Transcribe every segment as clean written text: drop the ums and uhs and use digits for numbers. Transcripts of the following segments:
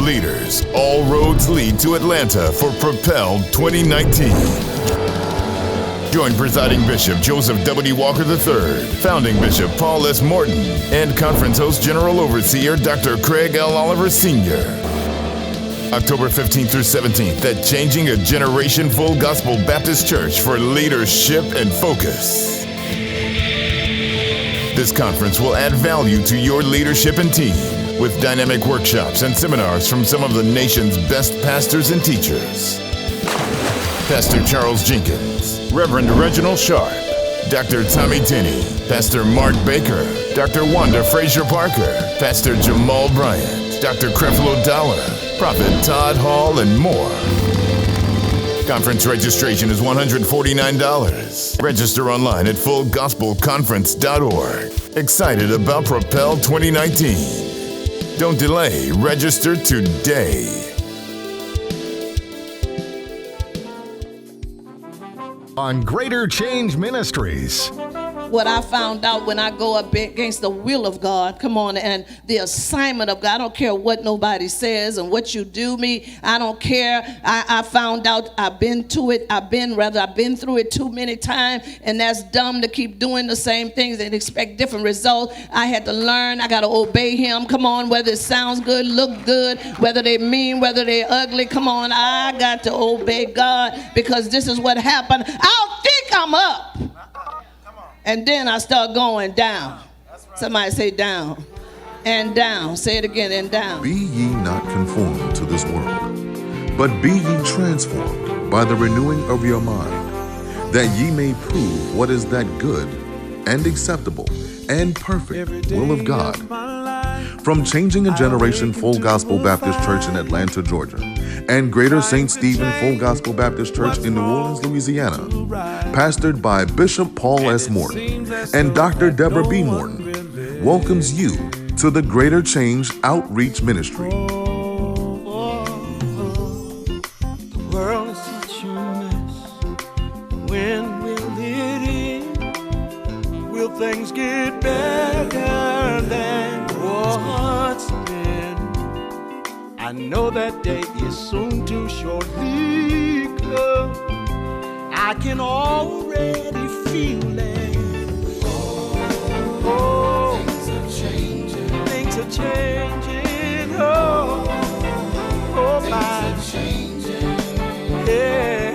leaders, all roads lead to Atlanta for Propel 2019. Join presiding Bishop Joseph W. Walker III, founding Bishop Paul S. Morton, and conference host General Overseer Dr. Craig L. Oliver Sr. October 15th through 17th at Changing a Generation Full Gospel Baptist Church for leadership and focus. This conference will add value to your leadership and team with dynamic workshops and seminars from some of the nation's best pastors and teachers. Pastor Charles Jenkins, Reverend Reginald Sharp, Dr. Tommy Tinney, Pastor Mark Baker, Dr. Wanda Frazier Parker, Pastor Jamal Bryant, Dr. Creflo Dollar, Prophet Todd Hall, and more. Conference registration is $149. Register online at fullgospelconference.org. Excited about Propel 2019? Don't delay. Register today. On Greater Change Ministries. What I found out when I go up against the will of God, come on, and the assignment of God, I don't care what nobody says and what you do me, I don't care. I found out I've been through it too many times, and that's dumb to keep doing the same things and expect different results. I had to learn, I got to obey him, come on, whether it sounds good, look good, whether they mean, whether they're ugly, come on, I got to obey God because this is what happened. I'll think I'm up. And then I start going down. Right. Somebody say down. And down. Say it again, and down. Be ye not conformed to this world, but be ye transformed by the renewing of your mind, that ye may prove what is that good and acceptable and perfect will of God. From Changing a Generation Full Gospel Baptist Church in Atlanta, Georgia, and Greater St. Stephen Full Gospel Baptist Church in New Orleans, Louisiana, pastored by Bishop Paul S. Morton and Dr. Deborah B. Morton, welcomes you to the Greater Change Outreach Ministry. The world is such a mess. When will it end? Will things get better than what's been? I know that day is soon to shortly come. I can already feel it. Oh, things are changing. Things are changing. Oh, my. Things are changing. Yeah.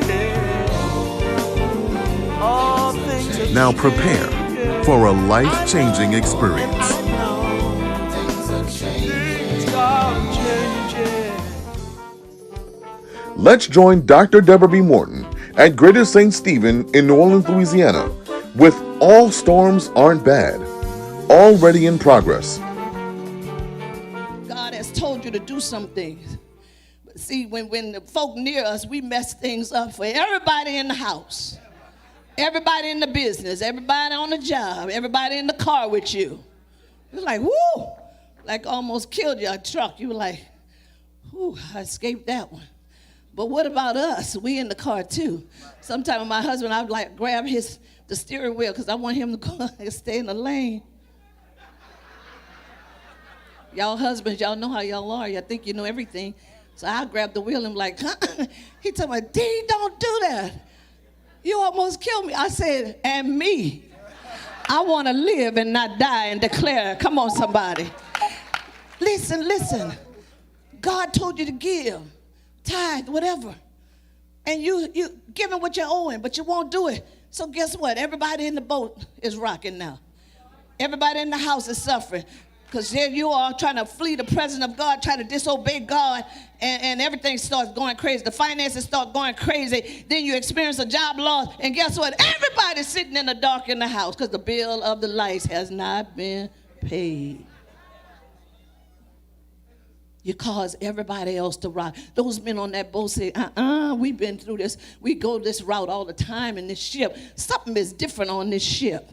All things are Now prepare for a life-changing experience. Let's join Dr. Deborah B. Morton at Greater St. Stephen in New Orleans, Louisiana, with All Storms Aren't Bad, already in progress. God has told you to do some things. But see, when the folk near us, we mess things up for everybody in the house, everybody in the business, everybody on the job, everybody in the car with you. It's like, whoo, like almost killed your truck. You were like, whoo, I escaped that one. But what about us? We in the car too. Sometimes my husband, I would like grab the steering wheel because I want him to go and stay in the lane. Y'all husbands, y'all know how y'all are. Y'all think you know everything. So I grab the wheel and I'm like, he told me, D, don't do that. You almost killed me. I said, and me. I want to live and not die and declare. Come on, somebody. Listen. God told you to give. Tithe, whatever. And you give him what you're owing, but you won't do it. So guess what? Everybody in the boat is rocking now. Everybody in the house is suffering. Because there you are trying to flee the presence of God, trying to disobey God, and everything starts going crazy. The finances start going crazy. Then you experience a job loss. And guess what? Everybody's sitting in the dark in the house because the bill of the lights has not been paid. You cause everybody else to rock. Those men on that boat say, we've been through this. We go this route all the time in this ship. Something is different on this ship.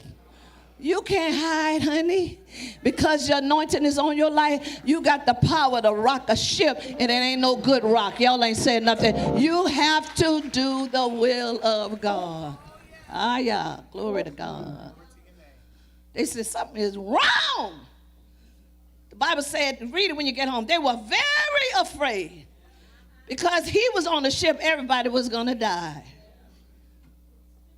You can't hide, honey. Because your anointing is on your life, you got the power to rock a ship, and it ain't no good rock. Y'all ain't saying nothing. You have to do the will of God. Ah, yeah. Glory to God. They said something is wrong. The Bible said, read it when you get home, they were very afraid because he was on the ship. Everybody was going to die.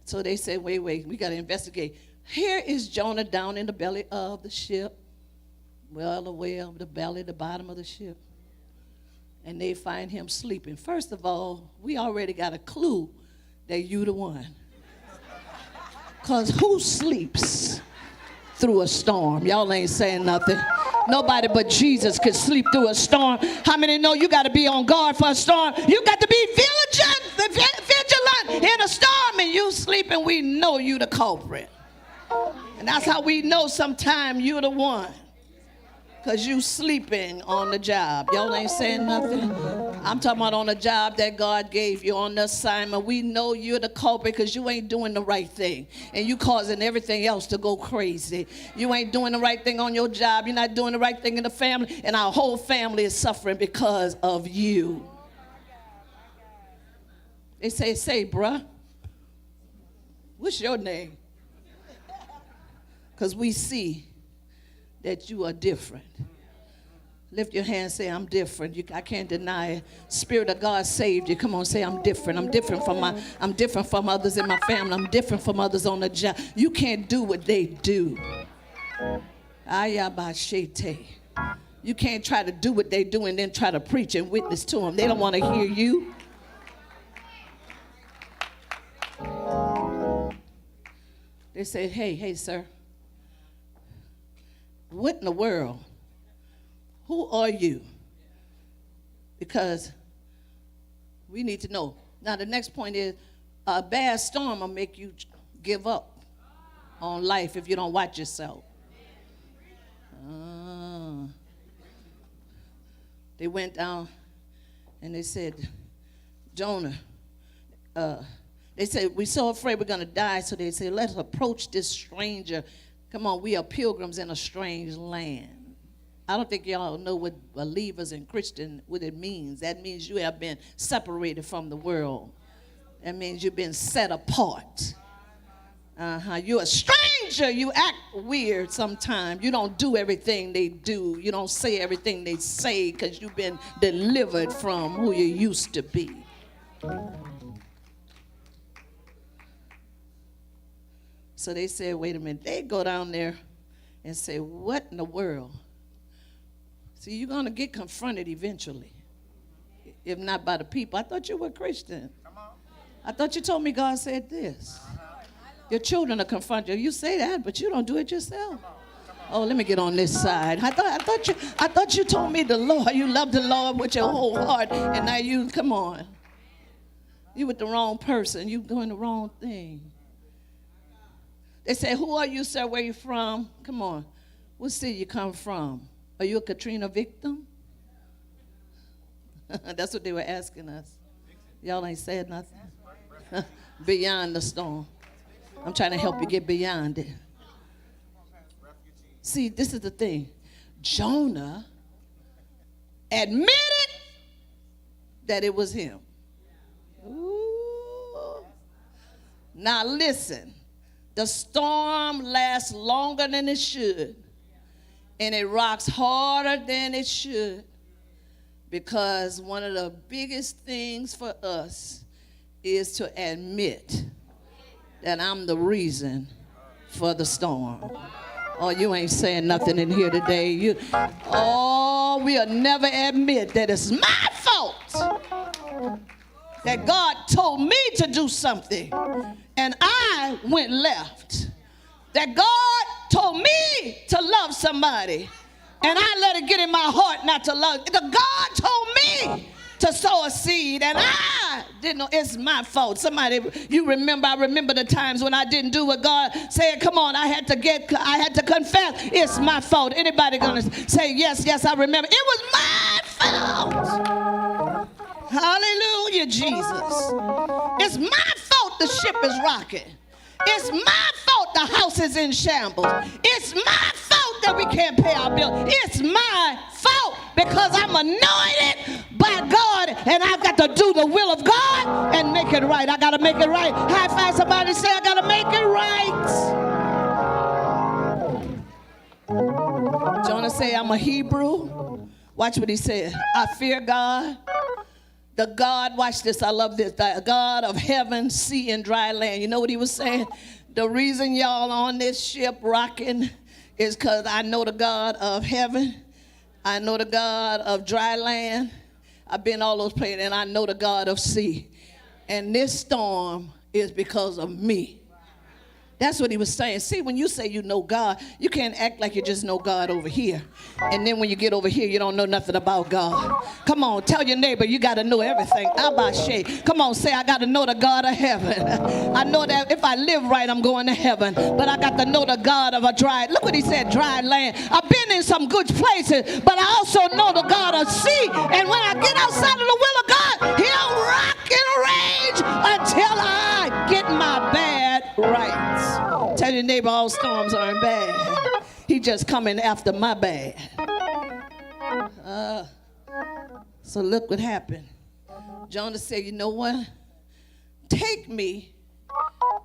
So they said, wait, we got to investigate. Here is Jonah down in the belly of the ship, well away of the belly, the bottom of the ship. And they find him sleeping. First of all, we already got a clue that you the one. Because who sleeps through a storm? Y'all ain't saying nothing. Nobody but Jesus could sleep through a storm. How many know you got to be on guard for a storm? You got to be vigilant in a storm, and you sleeping, we know you the culprit. And that's how we know sometime you're the one. Because you sleeping on the job. Y'all ain't saying nothing. I'm talking about on the job that God gave you, on the assignment. We know you're the culprit because you ain't doing the right thing. And you causing everything else to go crazy. You ain't doing the right thing on your job. You're not doing the right thing in the family. And our whole family is suffering because of you. They say, bruh, what's your name? Because we see that you are different. Lift your hand and say, I'm different. I can't deny it. Spirit of God saved you. Come on, say, I'm different. I'm different from others in my family. I'm different from others on the job. You can't do what they do. Ayabashete. You can't try to do what they do and then try to preach and witness to them. They don't want to hear you. They said, hey, sir. What in the world? Who are you? Because we need to know. Now, the next point is a bad storm will make you give up on life if you don't watch yourself. They went down and they said, Jonah, they said, we're so afraid we're going to die. So they said, let's approach this stranger. Come on, we are pilgrims in a strange land. I don't think y'all know what believers and Christian, what it means. That means you have been separated from the world. That means you've been set apart. You're a stranger. You act weird sometimes. You don't do everything they do. You don't say everything they say because you've been delivered from who you used to be. So they said, wait a minute. They go down there and say, what in the world? See, you're going to get confronted eventually, if not by the people. I thought you were Christian. I thought you told me God said this. Your children will confront you. You say that, but you don't do it yourself. Oh, let me get on this side. I thought you told me the Lord. You love the Lord with your whole heart, and now you, come on. You with the wrong person. You doing the wrong thing. They say, who are you, sir? Where you from? Come on. What city you come from? Are you a Katrina victim? That's what they were asking us. Y'all ain't said nothing. Beyond the storm. I'm trying to help you get beyond it. See, this is the thing. Jonah admitted that it was him. Ooh. Now listen. The storm lasts longer than it should, and it rocks harder than it should, because one of the biggest things for us is to admit that I'm the reason for the storm. Oh, you ain't saying nothing in here today. We'll never admit that it's my fault that God told me to do something and I went left. That God told me to love somebody and I let it get in my heart not to love. God told me to sow a seed and I didn't know. It's my fault. Somebody, I remember the times when I didn't do what God said. Come on, I had to confess. It's my fault. Anybody gonna say yes, I remember. It was my fault. Hallelujah, Jesus. It's my fault the ship is rocking. It's my fault the house is in shambles. It's my fault that we can't pay our bill. It's my fault because I'm anointed by God and I've got to do the will of God and make it right. I got to make it right. High five somebody, say I got to make it right. Jonah say, I'm a Hebrew. Watch what he said. I fear God. The God, watch this, I love this. The God of heaven, sea, and dry land. You know what he was saying? The reason y'all on this ship rocking is because I know the God of heaven. I know the God of dry land. I've been all those places, and I know the God of sea. And this storm is because of me. That's what he was saying. See, when you say you know God, you can't act like you just know God over here. And then when you get over here, you don't know nothing about God. Come on, tell your neighbor you got to know everything. Abashe. Come on, say I got to know the God of heaven. I know that if I live right, I'm going to heaven. But I got to know the God of a dry, look what he said, dry land. I've been in some good places, but I also know the God of sea. And when I get outside of the will of God, he'll rock and rage until I get my bad rights. Tell your neighbor all storms aren't bad. He just coming after my bad. So look what happened. Jonah said, you know what? Take me.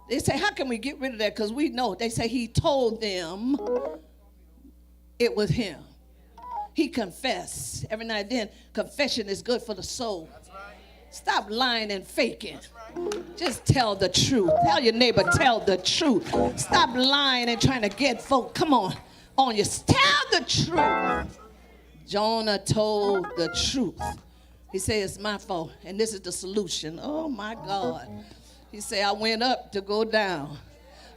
They say, how can we get rid of that? Because we know. They say he told them it was him. He confessed. Every now and then, confession is good for the soul. Stop lying and faking. Just tell the truth. Tell your neighbor, tell the truth. Stop lying and trying to get folk. Come on you. Tell the truth. Jonah told the truth. He said, it's my fault, and this is the solution. Oh, my God. He said, I went up to go down.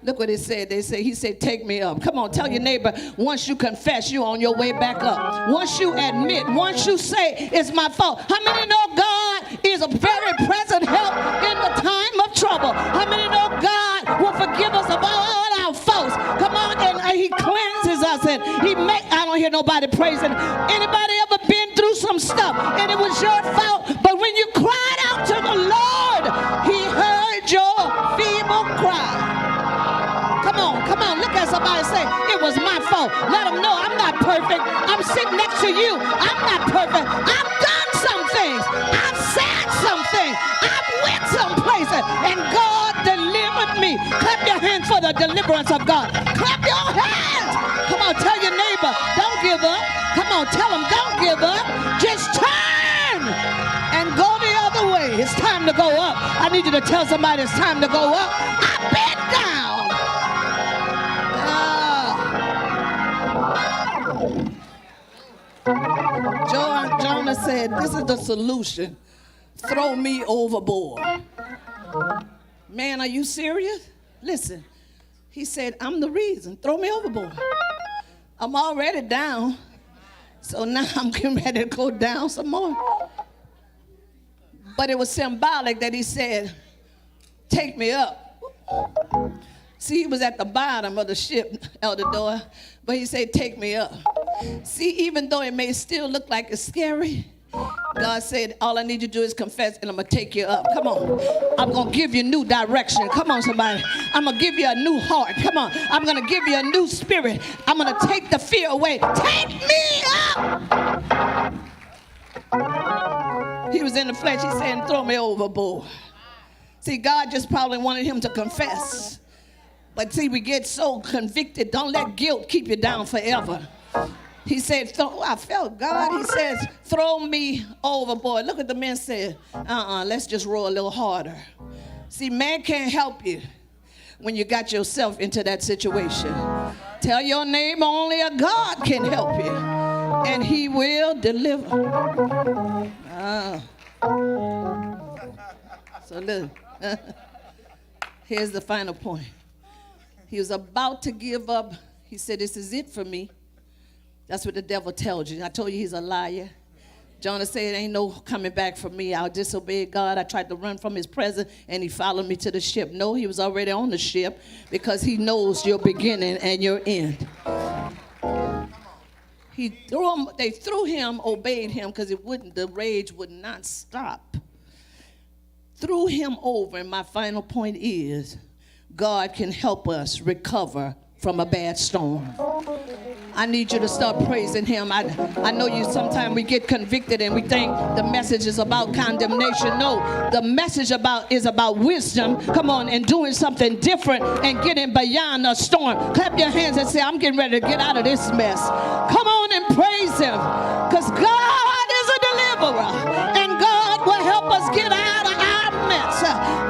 Look what he said. He said, take me up. Come on, tell your neighbor, once you confess, you're on your way back up. Once you admit, once you say, it's my fault. How many know God is a very present help in the time of trouble? How many know God will forgive us of all our faults? Come on, and he cleanses us, and I don't hear nobody praising. Anybody ever been through some stuff, and it was your fault, but when you cried out to the Lord, he heard your feeble cry. Come on, look at somebody and say, it was my fault. Let them know I'm not perfect. I'm sitting next to you. I'm not perfect. I've done some things. I've said some things. I've went some places, and God delivered me. Clap your hands for the deliverance of God. Clap your hands. Come on, tell your neighbor, don't give up. Come on, tell them, don't give up. Just turn and go the other way. It's time to go up. I need you to tell somebody it's time to go up. I've been down. Jonah said, this is the solution. Throw me overboard. Man, are you serious? Listen, he said, I'm the reason. Throw me overboard. I'm already down. So now I'm getting ready to go down some more. But it was symbolic that he said, take me up. See, he was at the bottom of the ship, Elder Doyle, but he said, take me up. See, even though it may still look like it's scary, God said, all I need you to do is confess, and I'm going to take you up. Come on. I'm going to give you new direction. Come on, somebody. I'm going to give you a new heart. Come on. I'm going to give you a new spirit. I'm going to take the fear away. Take me up. He was in the flesh. He said, throw me overboard. See, God just probably wanted him to confess. But see, we get so convicted. Don't let guilt keep you down forever. He said, I felt God. He says, throw me overboard. Look what the men said. Let's just row a little harder. See, man can't help you when you got yourself into that situation. Tell your neighbor only a God can help you, and he will deliver. So look, here's the final point. He was about to give up. He said, this is it for me. That's what the devil tells you. I told you he's a liar. Jonah said, ain't no coming back from me. I disobeyed God. I tried to run from his presence, and he followed me to the ship. No, he was already on the ship because he knows your beginning and your end. They threw him, obeyed him because the rage would not stop. Threw him over, and my final point is, God can help us recover from a bad storm. I need you to start praising him. I know you sometimes we get convicted and we think the message is about condemnation. No, the message is about wisdom. Come on, and doing something different and getting beyond a storm. Clap your hands and say, I'm getting ready to get out of this mess. Come on and praise him, because God is a deliverer and God will help us get out of our mess.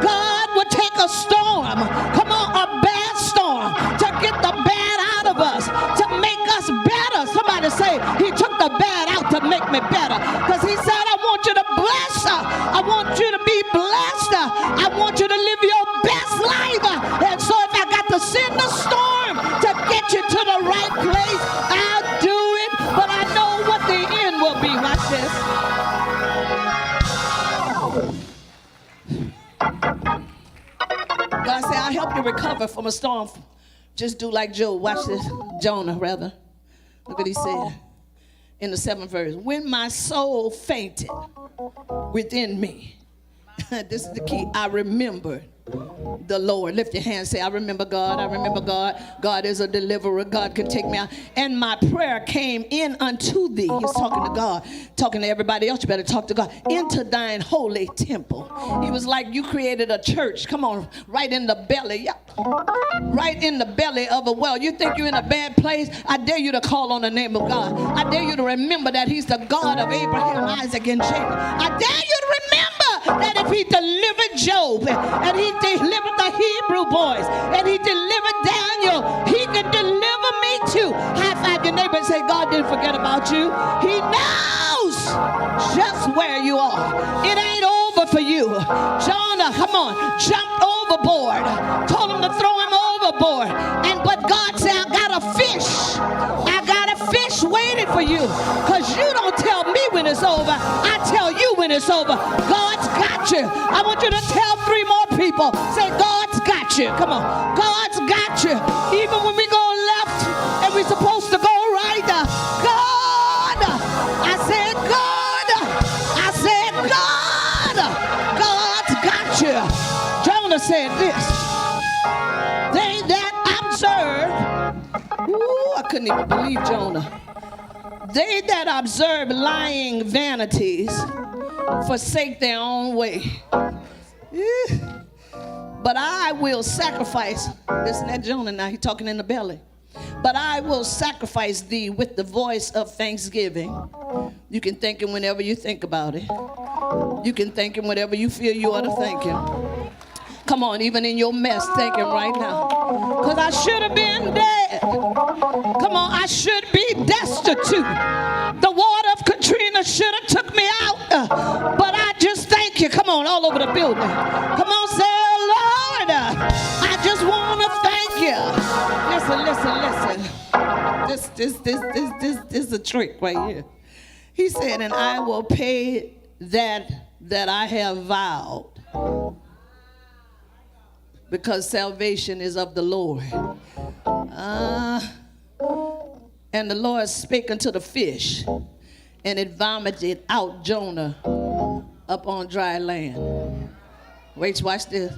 God will take a storm, come on, a bad storm, to get the bad out of us, to make us better. Somebody say, he took the bad out to make me better, because he said, I want you to bless her. I want you to be blessed. I want you to live your best life. And so if I got to send the storm to get you to the right place, I'll do it, but I know what the end will be. Watch this. God said, I'll help you recover from a storm. Just do like Job. Watch this. Jonah, rather. Look what he said in the 7th verse. When my soul fainted within me, this is the key, I remembered the Lord. Lift your hand, say, I remember God. I remember God. God is a deliverer. God can take me out. And my prayer came in unto thee. He's talking to God, talking to everybody else. You better talk to God. Into thine holy temple. He was like, you created a church. Come on, right in the belly. Yeah. Right in the belly of a well. You think you're in a bad place? I dare you to call on the name of God. I dare you to remember that he's the God of Abraham, Isaac, and Jacob. I dare you to remember that if he delivered Job and he delivered the Hebrew boys and he delivered Daniel, he can deliver me too. High five your neighbor and say, God didn't forget about you. He knows just where you are. It ain't over for you. Jonah, come on, jumped overboard, told him to throw him overboard, but God said, I got a fish. I got a fish waiting for you, because you don't tell me when it's over. I tell you when it's over. God's got you. I want you to tell 3 more people. Say, God's got you. Come on. God's got you. Even when we go left and we're supposed to go right. God. I said, God. I said, God. God's got you. Jonah said this. They that observe. Ooh, I couldn't even believe Jonah. They that observe lying vanities forsake their own way. But I will sacrifice. Listen to Jonah now. He's talking in the belly. But I will sacrifice thee with the voice of thanksgiving. You can thank him whenever you think about it. You can thank him whenever you feel you ought to thank him. Come on, even in your mess, thank him right now. Because I should have been dead. Come on, I should be destitute. The water of Katrina should have took me out. But I just thank you. Come on, all over the building. Come on, say, oh, Lord, I just want to thank you. Listen. This is a trick right here. He said, and I will pay that I have vowed. Because salvation is of the Lord. And the Lord spake unto the fish, and it vomited out Jonah up on dry land. Wait, watch this.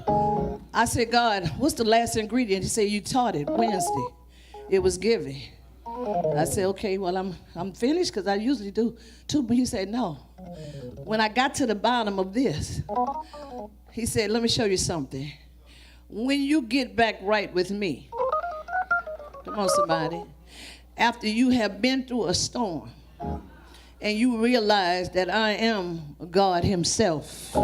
I said, God, what's the last ingredient? He said, you taught it Wednesday. It was giving. I said, okay, well, I'm finished, because I usually do too. But he said, no. When I got to the bottom of this, he said, let me show you something. When you get back right with me, come on, somebody, after you have been through a storm and you realize that I am God himself,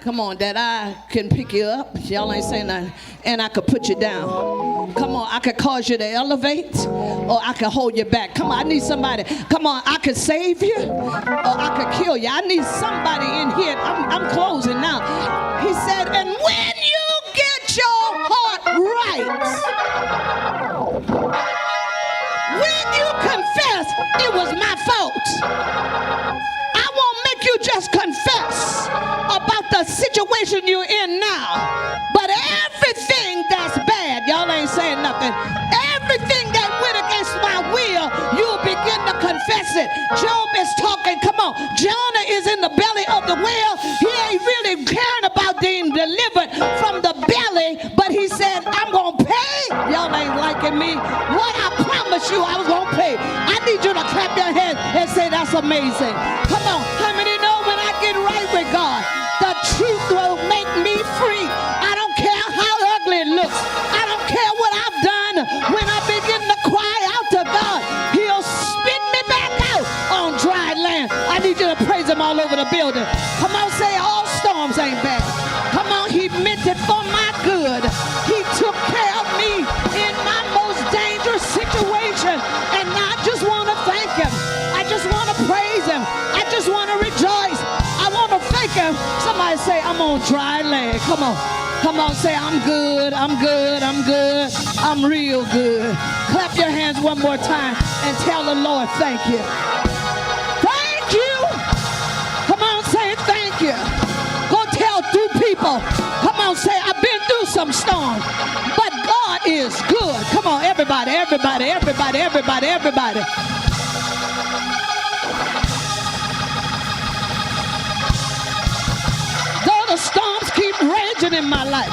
come on, that I can pick you up, y'all ain't saying nothing, and I could put you down. Come on, I could cause you to elevate, or I could hold you back. Come on, I need somebody. Come on, I could save you, or I could kill you. I need somebody in here. I'm closing now. He said, and when you get your heart right, when you confess it was my fault, I won't make you just confess about the situation you're in now, but everything that's bad, y'all ain't saying nothing, everything that went against my will, you'll begin to confess it. Job is talking, come on, Jonah is in the belly of the whale. He ain't really caring about being delivered from the belly, but he said, I'm gonna pay, y'all ain't liking me, what I promised you I was gonna That's amazing. Come on. How many know when I get right with God, the truth will make me free? I don't care how ugly it looks. I don't care what I've done. When I begin to cry out to God, he'll spit me back out on dry land. I need you to praise him all over the building. Come on, say all storms ain't bad. Come on, he meant it for my good. He took care of me in my most dangerous situation. And I just want to thank him. I just want to praise him. I just want to rejoice. I want to thank him. Somebody say, I'm on dry land. Come on. Come on, say, I'm good, I'm good, I'm good, I'm real good. Clap your hands one more time and tell the Lord, thank you. Thank you. Come on, say thank you. Go tell 2 people. Come on, say, I've been through some storms, but God is good. Come on, everybody, everybody, everybody, everybody, everybody. Though the storms keep raging in my life,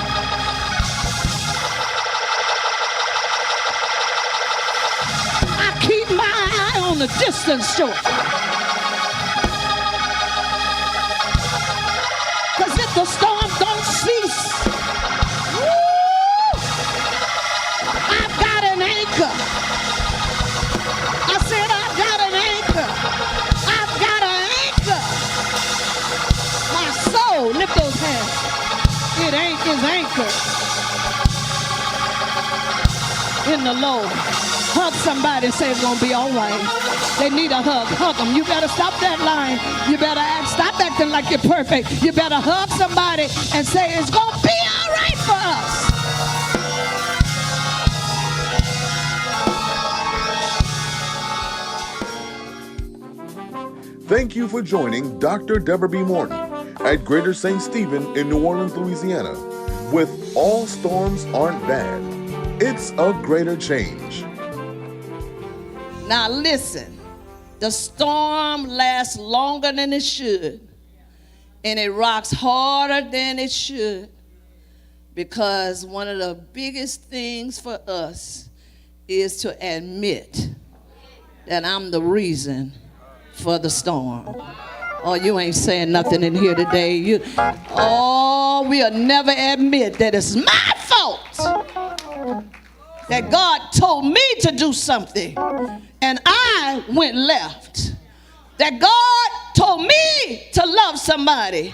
I keep my eye on the distant shore. Because if the storm don't cease, woo, I've got an anchor. I said I've got an anchor. I've got an anchor. My soul, lift those hands. It is anchored in the Lord. Hug somebody and say it's gonna be all right. They need a hug. Hug them. You better stop that line. You better stop acting like you're perfect. You better hug somebody and say it's gonna be all right for us. Thank you for joining Dr. Deborah B. Morton at Greater St. Stephen in New Orleans, Louisiana, with All Storms Aren't Bad. It's a greater change. Now listen, the storm lasts longer than it should, and it rocks harder than it should, because one of the biggest things for us is to admit that I'm the reason for the storm. Oh, you ain't saying nothing in here today. We'll never admit that it's my fault that God told me to do something and I went left. That God told me to love somebody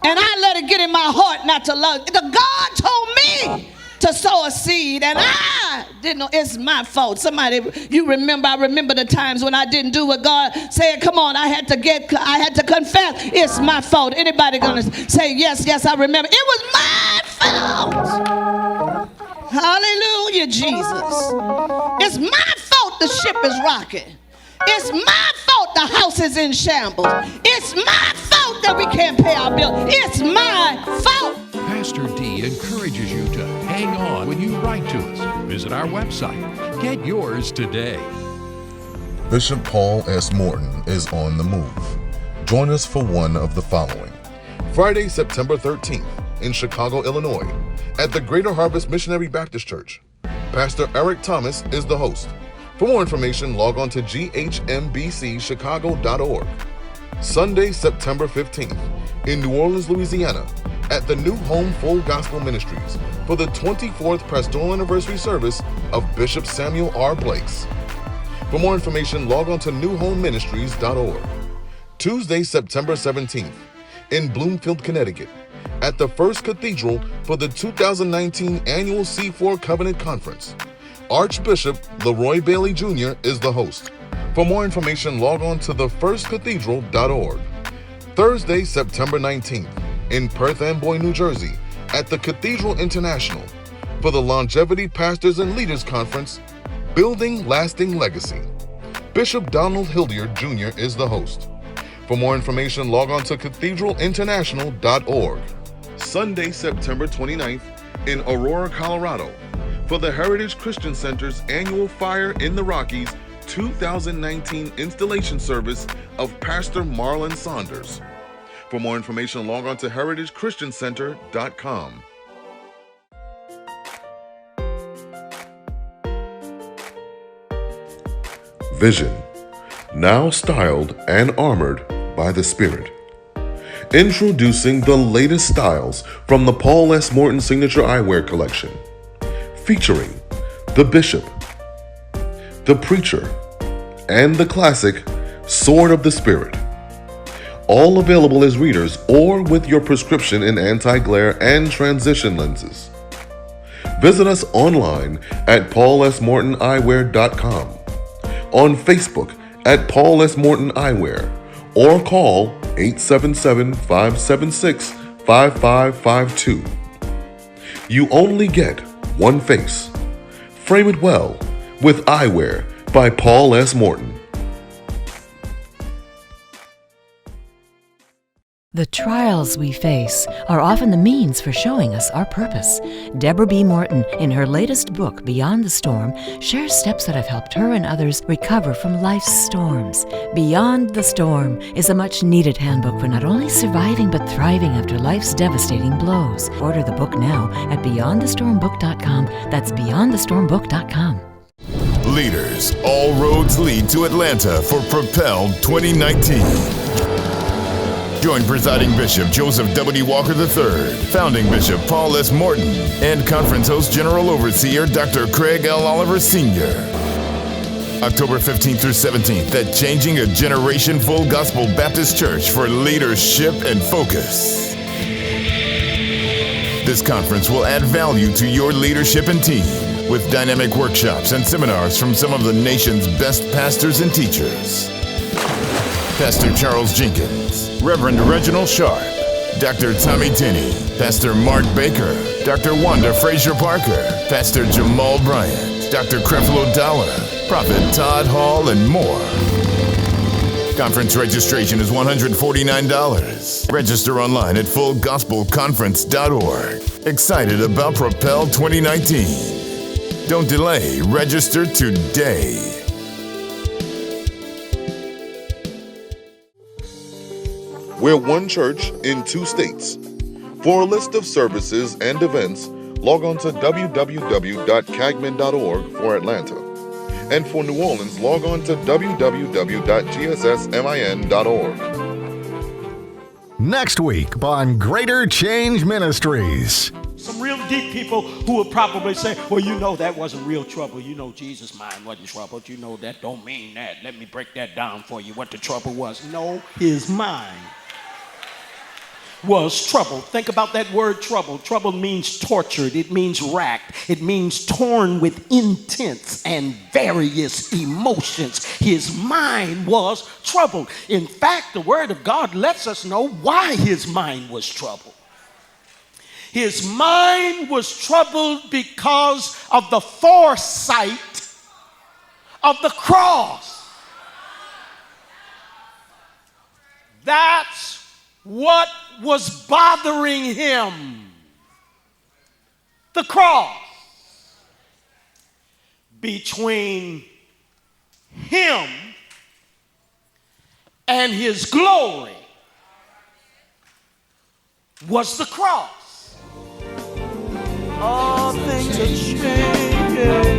and I let it get in my heart not to love. God told me to sow a seed and I didn't know. It's my fault. Somebody, I remember the times when I didn't do what God said. Come on, I had to confess. It's my fault. Anybody gonna say yes, I remember. It was my fault. Hallelujah, Jesus. It's my fault the ship is rocking. It's my fault the house is in shambles. It's my fault that we can't pay our bill. It's my fault. Pastor D encourages you to hang on when you write to us. Visit our website. Get yours today. Bishop Paul S. Morton is on the move. Join us for one of the following. Friday, September 13th in Chicago, Illinois, at the Greater Harvest Missionary Baptist Church. Pastor Eric Thomas is the host. For more information, log on to ghmbcchicago.org. Sunday, September 15th in New Orleans, Louisiana, at the New Home Full Gospel Ministries for the 24th Pastoral Anniversary Service of Bishop Samuel R. Blakes. For more information, log on to newhomeministries.org. Tuesday, September 17th in Bloomfield, Connecticut, at the First Cathedral for the 2019 Annual C4 Covenant Conference. Archbishop Leroy Bailey Jr. is the host. For more information, log on to thefirstcathedral.org. Thursday, September 19th in Perth Amboy, New Jersey, at the Cathedral International for the Longevity Pastors and Leaders Conference, Building Lasting Legacy. Bishop Donald Hildyard Jr. is the host. For more information, log on to cathedralinternational.org. Sunday, September 29th in Aurora, Colorado, for the Heritage Christian Center's annual Fire in the Rockies 2019 installation service of Pastor Marlon Saunders. For more information, log on to heritagechristiancenter.com. Vision. now styled and armored by the Spirit. Introducing the latest styles from the Paul S. Morton Signature Eyewear Collection, featuring the Bishop, the Preacher, and the classic Sword of the Spirit. All available as readers or with your prescription in anti-glare and transition lenses. Visit us online at paulsmortoneyewear.com, on Facebook at Paul S. Morton Eyewear, or call 877-576-5552. You only get one face. Frame it well with Eyewear by Paul S. Morton. The trials we face are often the means for showing us our purpose. Deborah B. Morton, in her latest book, Beyond the Storm, shares steps that have helped her and others recover from life's storms. Beyond the Storm is a much-needed handbook for not only surviving but thriving after life's devastating blows. Order the book now at beyondthestormbook.com. That's beyondthestormbook.com. Leaders, all roads lead to Atlanta for Propel 2019. Join Presiding Bishop Joseph W. Walker III, Founding Bishop Paul S. Morton, and Conference Host General Overseer Dr. Craig L. Oliver Sr. October 15th through 17th at Changing a Generation Full Gospel Baptist Church for leadership and focus. This conference will add value to your leadership and team with dynamic workshops and seminars from some of the nation's best pastors and teachers. Pastor Charles Jenkins, Reverend Reginald Sharp, Dr. Tommy Tinney, Pastor Mark Baker, Dr. Wanda Frazier Parker, Pastor Jamal Bryant, Dr. Creflo Dollar, Prophet Todd Hall, and more. Conference registration is $149. Register online at fullgospelconference.org. Excited about Propel 2019? Don't delay. Register today. We're one church in 2 states. For a list of services and events, log on to www.cagman.org for Atlanta. And for New Orleans, log on to www.gssmin.org. Next week on Greater Change Ministries. Some real deep people who will probably say, well, you know that wasn't real trouble. You know Jesus' mind wasn't troubled. You know that don't mean that. Let me break that down for you, what the trouble was. No, his mind was troubled. Think about that word trouble. Trouble means tortured. It means racked. It means torn with intense and various emotions. His mind was troubled. In fact, the word of God lets us know why his mind was troubled. His mind was troubled because of the foresight of the cross. That's what was bothering him. The cross. Between him and his glory was the cross. All things are changing.